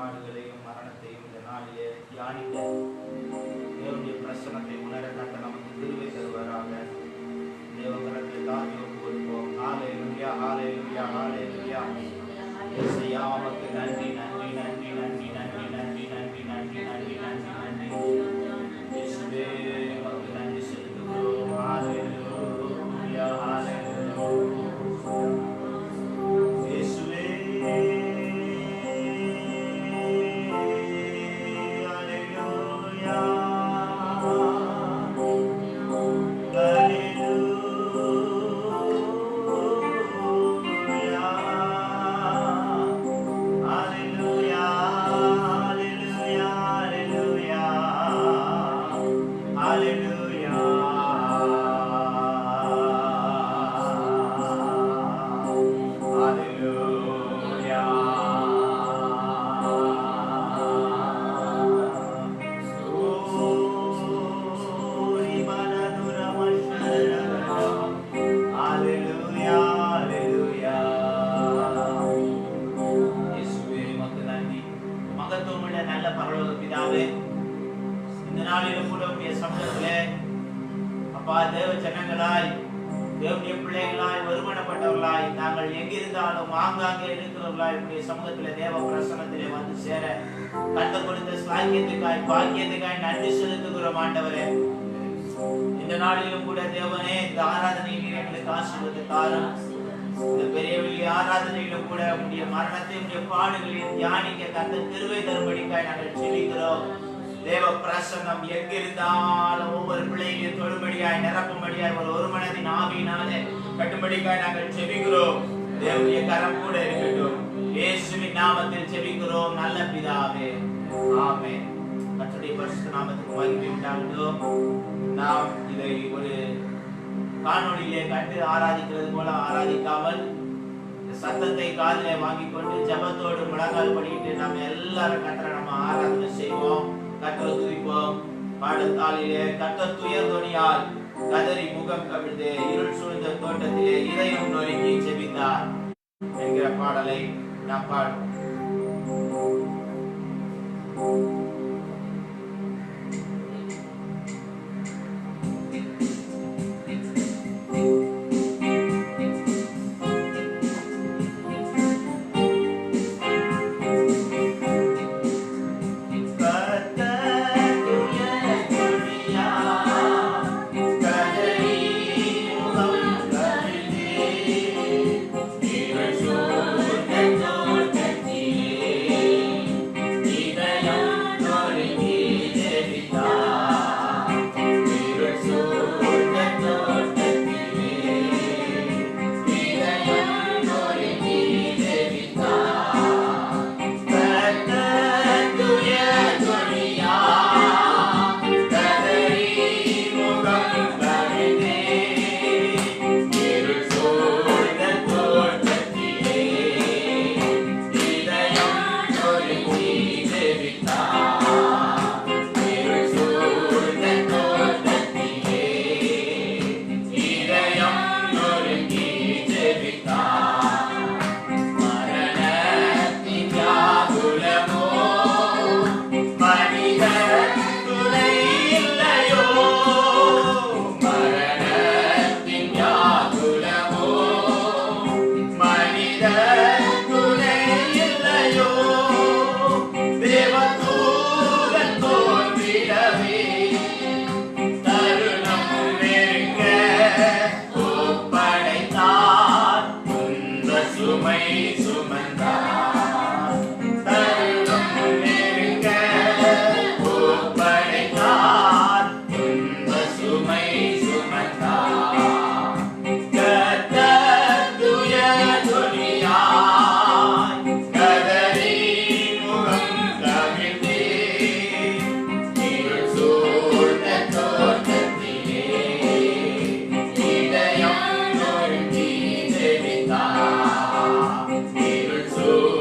பாடுகளையும் மரணத்தையும் இந்த நாளிலே தியானிக்க தேவனுடைய பிரசனத்தை உணர கட்ட நமக்கு கிருபை தருவாராக. தேவகரத்தில் தாழ்த்தி ஒப்பு கொடுப்போம். ஹல்லேலூயா, ஹல்லேலூயா, ஹல்லேலூயா. இயேசுவே உமக்கு நன்றி, நன்றி, நன்றி, நன்றி, நன்றி, நன்றி, நன்றி, நன்றி, நன்றி, நன்றி, நன்றி. இயேசுவே உமக்கு நன்றி செலுத்துகிறோம். ஹல்லேலூயா, ஹல்லேலூயா. இயேசுவே தேவனுடைய பிள்ளைகளாய் வருமானப்பட்டவர்களாய் நாங்கள் எங்கிருந்தாலும் ஆங்காங்கே இருக்கிறவர்களாய் உடைய சமூகத்திலே தேவ பிரசன்னத்திலே வந்து சேர கத்த கொடுத்த சாக்கியத்துக்காய் பாக்கியத்துக்காய் நன்றி செலுத்துகிறோம் ஆண்டவரே. இந்த நாளிலும் கூட தேவனே இந்த ஆராதனையில் எங்களுக்கு ஆசீர்வாதத்தை தாரும். இந்த பெரிய வெளி ஆராதனையிலும் கூட உடைய மரணத்தை உடைய பாடுகளையும் தியானிக்க கத்த கிருபை தரும்படிக்காய் நாங்கள் செபிக்கிறோம். தேவ பிரசன்னம் எங்கிருந்தாலும் ஒவ்வொரு பிள்ளைகளையும் தொடும்படியாய் நிரப்பும்படியாய் ஒரு மனதின் ஆவியினாலே கட்டும்படிக்காய் நாங்கள் செபிக்கிறோம். தேவனுடைய கரம் கூட இருக்கட்டும். இயேசுவின் நாமத்தில் செபிக்கிறோம் நல்ல பிதாவே, ஆமென். கர்த்தருடைய பரிசுத்த நாமத்துக்கு மகிமை உண்டாகட்டும். நாம் இதை ஒரு காணொளியிலே கண்டு ஆராதிக்கிறது போல ஆராதிக்காமல் சத்தத்தை காதிலே வாங்கிக் கொண்டு ஜபத்தோடு முழங்கால் படிட்டு நம்ம எல்லாரும் கர்த்தரை நம்ம ஆராதனை செய்வோம். கர்த்தரை துதிப்போம். பாடத்தாளிலே கர்த்தர் துயர்தொனியால் கதறி முகம் கவிழ்ந்து இருள் சூழ்ந்த தோட்டத்திலே இதயம் நொறுங்கி ஜெபித்தார் என்கிற பாடலை நாம் பாடுவோம். So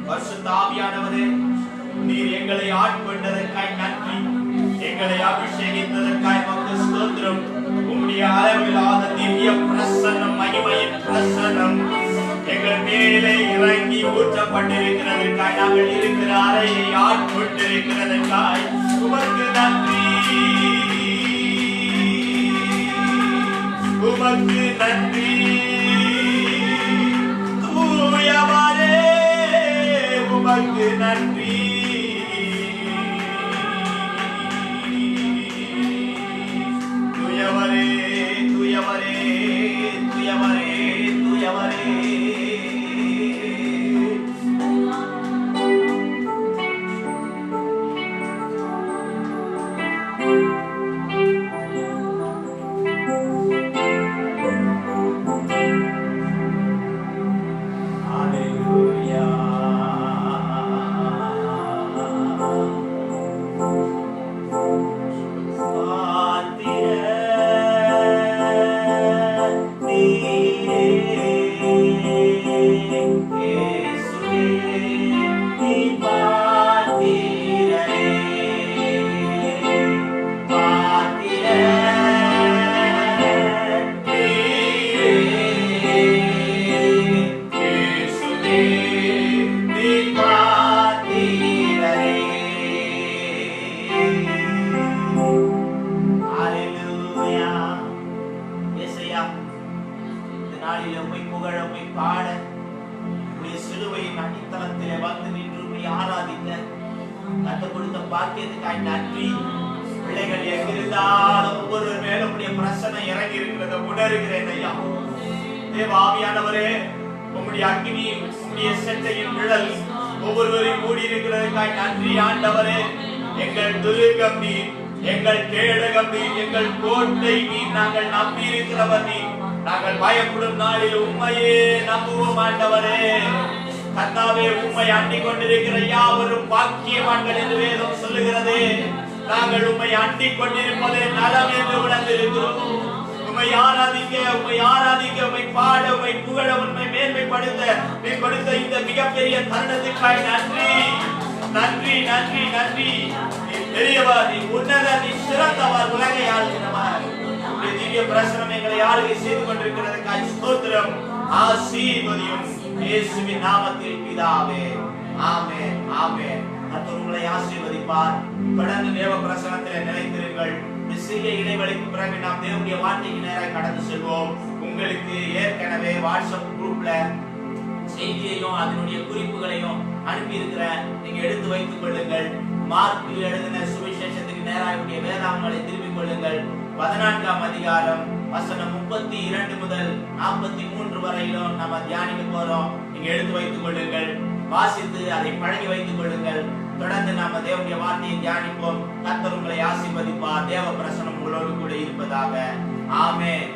பரிசுத்த ஆவியானவரே, நீர் எங்களை ஆட்கொண்டதற்காய் நன்றி. எங்களை அபிஷேகித்ததற்காய் உமக்கு ஸ்தோத்திரம். உம்முடைய அளவில்லாத திவ்ய பிரசன்னம், மகிமையின் பிரசன்னம் எங்கள் மேலே இறங்கி ஊற்றப்பட்டிருக்கிறதற்காய், நாங்கள் இருக்கிற அறையை ஆட்கொண்டிருக்கிறதற்காய் உமக்கு நன்றி. உமக்கு நன்றி. தூயவரே, உமக்கு நன்றி. தூயவரே, தூயவரே, தூயவரே, தூயவரே. பாக்கியத்துக்காய் நன்றி. பிள்ளைகள் எங்கிருந்தாலும் ஒவ்வொரு மேலும் உடைய பிரசனை இறங்கி இருக்கிறத உணர்கிறேன் ஐயா. தேவாவியானவரே, உம்முடைய அக்னி, உம்முடைய செட்டையின் நிழல் ஒவ்வொருவரையும் மூடி இருக்கிறதுக்காய் நன்றி ஆண்டவரே. எங்கள் துருகம் நீர், எங்கள் கேடகம் நீர், எங்கள் கோட்டை நீர். நாங்கள் நம்பி இருக்கிறவர் நீர். நாங்கள் பயப்படும் நாளில் உண்மையே நம்புவோம் ஆண்டவரே. கர்த்தாவே, உம்மை அண்டிக் கொண்டிருக்கிற யாவரும் பாக்கியவான்கள் என்று வேதம் சொல்லுகிறது. நாங்கள் உம்மை அண்டிக் கொண்டிருப்பதே நலம் என்று உணர்ந்திருக்கிறோம். உம்மை உம்மை ஆராதிக்க, உம்மை ஆராதிக்க, உம்மை பாட, உம்மை புகழ, உம்மை மேன்மைப்படுத்த நீ கொடுத்த இந்த மிகப்பெரிய தருணத்திற்காய் நன்றி நன்றி நன்றி நன்றி. நீ பெரியவர், நீ உன்னதர், நீ சிறந்தவர், உலகை ஆளுகிறவர். திவ்ய பிரசனம் எங்களை ஆளுகை செய்து கொண்டிருக்கிறதுக்காய் ஸ்தோத்திரம். ஆசீர்வதியும் இயேசுவின் நாமத்தில் பிதாவே. ஆமென் ஆமென். கர்த்தர் உங்களை ஆசீர்வதிப்பார். தொடர்ந்து தேவ பிரசனத்திலே நிலைத்திருங்கள். சிறிய இடைவெளிக்கு பிறகு நாம் தேவனுடைய வார்த்தைக்கு நேராக கடந்து செல்வோம். உங்களுக்கு ஏற்கனவே வாட்ஸ்அப் குரூப்ல செய்தியையும் அதனுடைய குறிப்புகளையும் அனுப்பி இருக்கிறேன். நீங்க எடுத்து வைத்துக் கொள்ளுங்கள். மார்க் எழுதின சுவிசேஷத்துக்கு நேராக வேதாங்களை திருப்பிக் கொள்ளுங்கள். 14ஆம் அதிகாரம் வசனம் 32 முதல் 43 வரையிலும் நம்ம தியானிக்க போறோம். நீங்க எடுத்து வைத்துக் கொள்ளுங்கள். வாசித்து அதை பழகி வைத்துக் கொள்ளுங்கள். தொடர்ந்து நாம தேவனுடைய வார்த்தையை தியானிப்போம். கர்த்தர் உங்களை ஆசீர்வதிப்பார். தேவ பிரசனம் உங்களோடு கூட இருப்பதாக. ஆமென்.